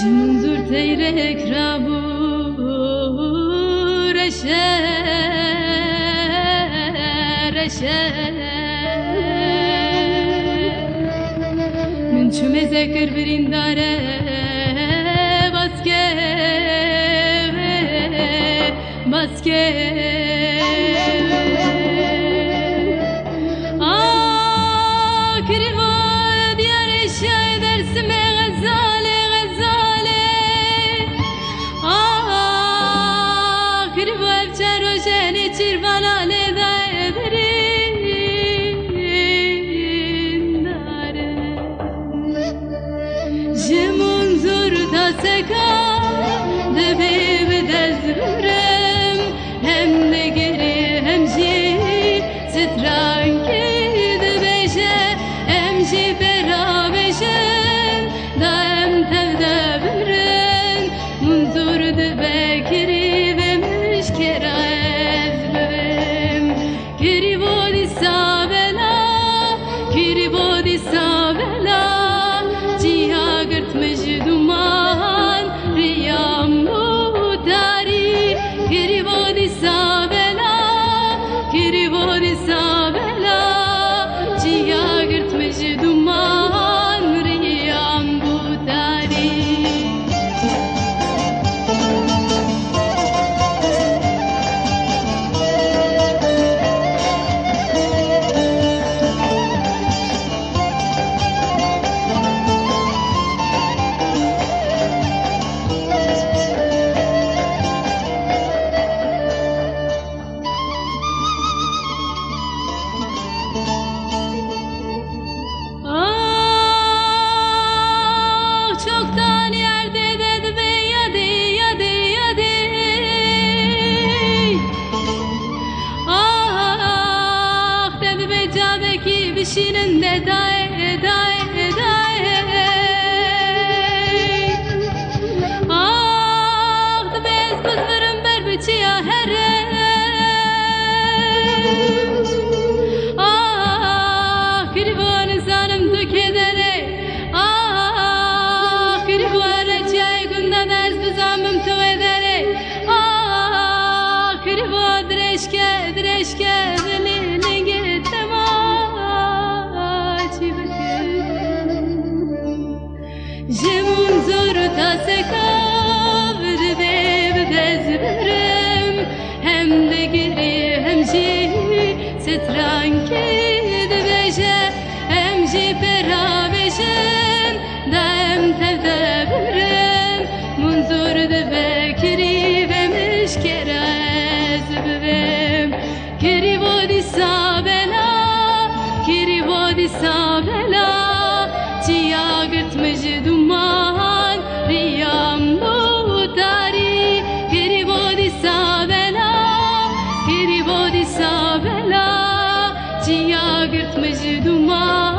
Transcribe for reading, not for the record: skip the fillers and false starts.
Jimundur teyrek rabu reşe Min çüme zekir birindare baske Kriva diyar eşya dersime gazale Kriva evçer rojeni çirvalale da evrindare Jimun zur da seka debe bedezrem Hem de geri hem jî stranki de beje Hem jî berabejen da hem tevde birin Munzur de bekiri ve müşkera ezbevim Kiri bodi sabela Ciha gırtmış duman riyam mutari Kiri bodi sabela Ciha gırtmış duman riyam mutari Çoktan yerde dedi be yadi dedi be cabeki bir şirin de dae de bez bızvırım berbiçiya here Kirivan zanım tükedere Zamım tu edere Kriva dreşke Dilini gittim Açıbıkı Jimun zor ta sekav Rıbev dezbirim Hem de giri hem jî Stranki de beje Hem jî perabejen Da hem tevde birim Munzur de bekiri ve müşkera ezbevim Kiri bodi sabela Ciha gırtmış duman riyam mutari Kiri bodi sabela Ciha gırtmış duman